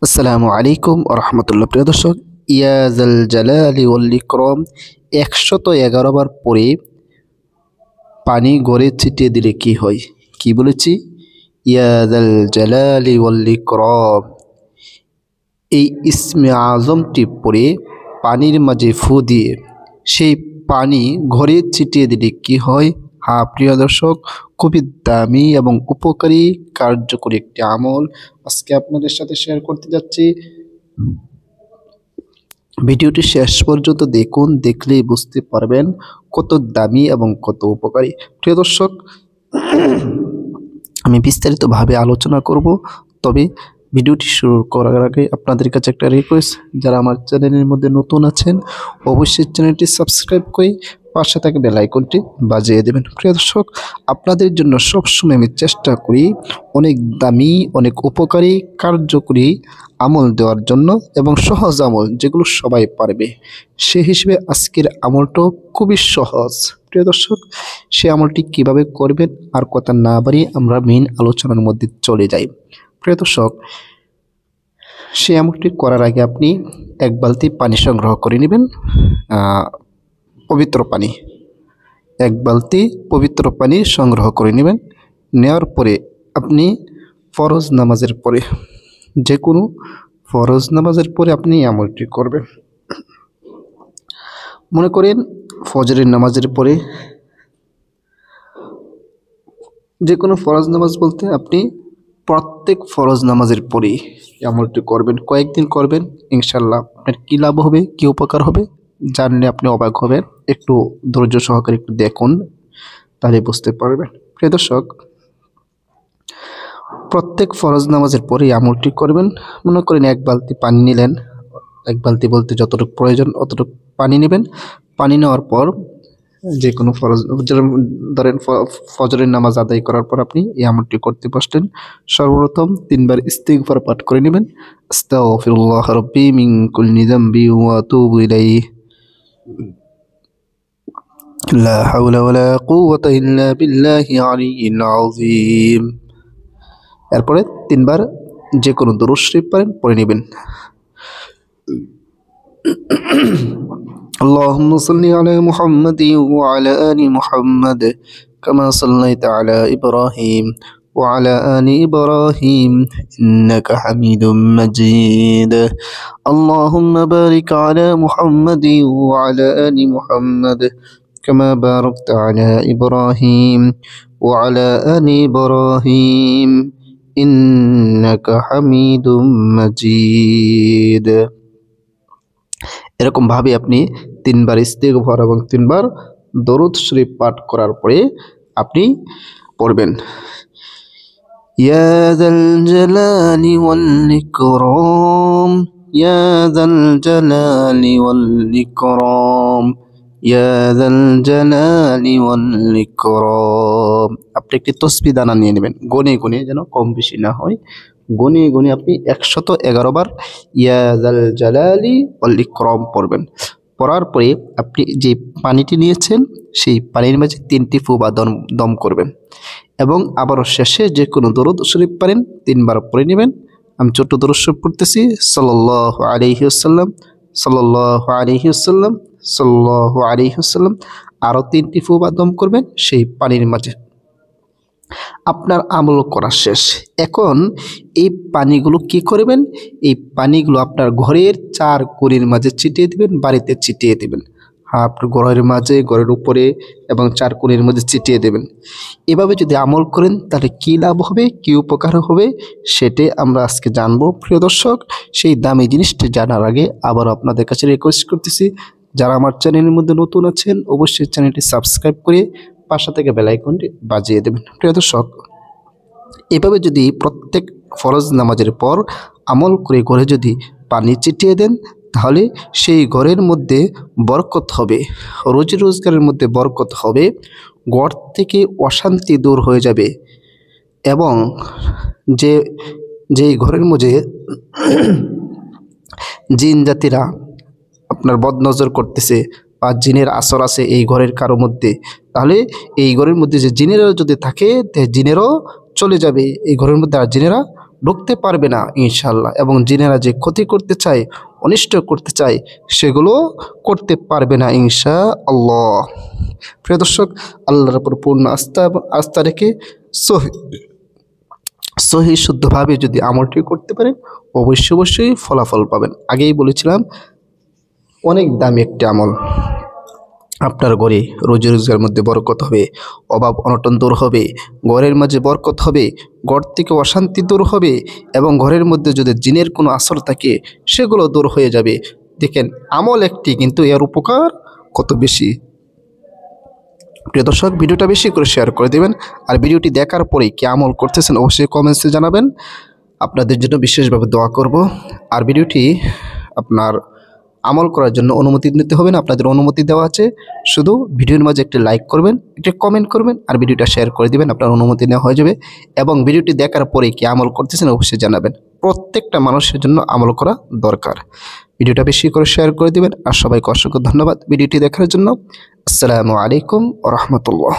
আসসালামু আলাইকুম ওয়া রাহমাতুল্লাহ। প্রিয় দর্শক, ইয়া যাল জালালি ওয়াল ইকরাম ১১১ বার পরে পানি গড়ে ছিটিয়ে দিলে কি হয়? কি বলেছি? ইয়া যাল জালালি ওয়াল ইকরাম। এই ইসমে আজমটি পরে পানির মাঝে ফু দিয়ে সেই পানি ঘরে ছিটিয়ে দিলে কি হয়? হ্যাঁ প্রিয় দর্শক, খুবই দামি এবং উপকারী কার্যকরী একটি আমল আজকে আপনাদের সাথে শেয়ার করতে যাচ্ছি। ভিডিওটি শেষ পর্যন্ত দেখুন, দেখলেই বুঝতে পারবেন কত দামি এবং কত উপকারী। প্রিয় দর্শক, আমি বিস্তারিতভাবে আলোচনা করব, তবে ভিডিওটি শুরু করার আগে আপনাদের কাছে একটা রিকোয়েস্ট, যারা আমার চ্যানেলের মধ্যে নতুন আছেন অবশ্যই চ্যানেলটি সাবস্ক্রাইব করে পাশে থাকা বেল আইকনটি বাজিয়ে দেবেন। প্রিয় দর্শক, আপনাদের জন্য সবসময় আমি চেষ্টা করি অনেক দামি, অনেক উপকারী, কার্যকরী আমল দেওয়ার জন্য এবং সহজ আমল যেগুলো সবাই পারবে। সেই হিসেবে আজকের আমলটাও খুবই সহজ। প্রিয় দর্শক, সেই আমলটি কিভাবে করবেন আর কথা না বাড়িয়ে আমরা মেইন আলোচনার মধ্যে চলে যাই। প্রিয় দর্শক, সেই আমলটি করার আগে আপনি এক বালতি পানি সংগ্রহ করে নেবেন, পবিত্র পানি। এক বালতি পবিত্র পানি সংগ্রহ করে নেবেন। নেওয়ার পরে আপনি ফরজ নামাজের পরে, যে কোনো ফরজ নামাজের পরে আপনি আমলটি করবেন। মনে করেন ফজরের নামাজের পরে, যে কোনো ফরজ নামাজ বলতে আপনি প্রত্যেক ফরজ নামাজের পরেই আমলটি করবেন। কয়েকদিন করবেন, ইনশাল্লাহ আপনার কী লাভ হবে, কী উপকার হবে জানলে আপনি অবাক হবেন। একটু ধৈর্য সহকারে একটু দেখুন, তাহলে বুঝতে পারবেন। প্রিয় দর্শক, প্রত্যেক ফরজ নামাজের পরে আমলটি করবেন। মনে করেন এক বালতি পানি নিলেন, এক বালতি বলতে যতটুকু প্রয়োজন অতটুকু পানি নেবেন। পানি নেওয়ার পর যে কোনো ফরজ, ধরেন ফজরের নামাজ আদায় করার পর আপনি এই আমলটি করতে বসলেন। সর্বপ্রথম 3 বার ইস্তিগফার পাঠ করে নেবেন। আস্তাগফিরুল্লাহ রাব্বি মিন কুল্লি যামবি ওয়া আতুবু ইলাইহি, লা হাওলা ওয়ালা কুওয়াতা ইল্লা বিল্লাহি আলিয়্যিল আযীম। এরপরে 3 বার যে কোনো দুরূদ শরীফ পড়ে নেবেন। اللهم صل على محمد وعلى آل محمد كما صليت على إبراهيم وعلى آل إبراهيم إنك حميد مجيد اللهم بارك على محمد وعلى آل محمد كما باركت على إبراهيم وعلى آل إبراهيم إنك حميد مجيد। এরকম ভাবে আপনি 3 বার ইস্তিগফার এবং 3 বার দরুদ শরীফ পাঠ করার পরে আপনি পড়বেন, ইয়া যাল জালালি ওয়াল ইকরাম, ইয়া যাল জালালি ওয়াল ইকরাম, ইয়া যাল জালালি ওয়াল ইকরাম। আপনি একটি তসবিহ দানা নিয়ে নেবেন, গনে গনে, যেন কম বেশি না হয়। গনে গনে আপনি 111 বার ইয়া যাল জালালি ওয়াল ইকরাম পড়বেন। পড়ার পরে আপনি যে পানিটি নিয়েছেন সেই পানির মাঝে 3টি ফু বা দম করবেন এবং আবারও শেষে যে কোনো দরুদ শরীফ পারেন 3 বার পড়ে নেবেন। আমি ছোট্ট দরুদ শরীফ পড়তেছি, সাল্লাল্লাহু আলাইহি ওয়াসাল্লাম, সাল্লাল্লাহু আলাইহি ওয়াসাল্লাম, সাল্লাল্লাহু আলাইহি ওয়াসাল্লাম। আরও 3টি ফু বা দম করবেন সেই পানির মাঝে। আপনার আমল করা শেষ। এখন এই পানিগুলো কি করবেন? এই পানিগুলো আপনার ঘরের 4 কোণের মাঝে ছিটিয়ে দিবেন, বাড়িতে ছিটিয়ে দিবেন। হ্যাঁ, আপনার ঘরের মাঝে, ঘরের উপরে এবং 4 কোণের মধ্যে ছিটিয়ে দেবেন। এভাবে যদি আমল করেন তাহলে কী লাভ হবে, কী উপকার হবে সেটাই আমরা আজকে জানবো। প্রিয় দর্শক, সেই দামি জিনিসটি জানার আগে আবারও আপনাদের কাছে রিকোয়েস্ট করতেছি, যারা আমার চ্যানেলের মধ্যে নতুন আছেন অবশ্যই চ্যানেলটি সাবস্ক্রাইব করে পাশে থেকে বেল আইকনটি বাজিয়ে দেবেন। প্রিয় দর্শক, এভাবে যদি প্রত্যেক ফরজ নামাজের পর আমল করে ঘরে যদি পানি ছিটিয়ে দেন তাহলে সেই ঘরের মধ্যে বরকত হবে, রোজি রোজগারের মধ্যে বরকত হবে, ঘর থেকে অশান্তি দূর হয়ে যাবে এবং যে ঘরের মধ্যে জিন জাতিরা আপনার বদনজর করতেছে বা জিনের আসর আছে এই ঘরের কারো মধ্যে, তাহলে এই ঘরের মধ্যে যে জিনেরা যদি থাকে জিনেরও চলে যাবে এই ঘরের মধ্যে, আর জিনেরা ঢুকতে পারবে না ইনশাআল্লাহ, এবং জিনেরা যে ক্ষতি করতে চায়, অনিষ্ট করতে চায়, সেগুলো করতে পারবে না ইনশাআল্লাহ। প্রিয় দর্শক, আল্লাহর উপর পূর্ণ আস্থা রেখে সহি শুদ্ধভাবে যদি আমলটি করতে পারেন, অবশ্যই ফলাফল পাবেন। আগেই বলেছিলাম, অনেক দামি একটি আমল। আপনার ঘরে রোজি রোজগার মধ্যে বরকত হবে, অভাব অনটন দূর হবে, ঘরের মাঝে বরকত হবে, ঘর থেকে অশান্তি দূর হবে, এবং ঘরের মধ্যে যদি জিনের কোনো আসর থাকে সেগুলো দূর হয়ে যাবে। দেখেন, আমল একটি, কিন্তু এর উপকার কত বেশি। প্রিয় দর্শক, ভিডিওটা বেশি করে শেয়ার করে দেবেন, আর ভিডিওটি দেখার পরে কি আমল করতেছেন অবশ্যই কমেন্টসে জানাবেন। আপনাদের জন্য বিশেষভাবে দোয়া করব। আর ভিডিওটি আপনার আমল করার জন্য অনুমতি নিতে হবে না, আপনাদের অনুমতি দেওয়া আছে। শুধু ভিডিওর মাঝে একটি লাইক করবেন, একটি কমেন্ট করবেন, আর ভিডিওটা শেয়ার করে দিবেন, আপনার অনুমতি নেওয়া হয়ে যাবে। এবং ভিডিওটি দেখার পরে কি আমল করতেছেন অবশ্যই জানাবেন। প্রত্যেকটা মানুষের জন্য আমল করা দরকার। ভিডিওটা বেশি করে শেয়ার করে দিবেন, আর সবাইকে অসংখ্য ধন্যবাদ ভিডিওটি দেখার জন্য। আসসালামু আলাইকুম ওয়া রাহমাতুল্লাহ।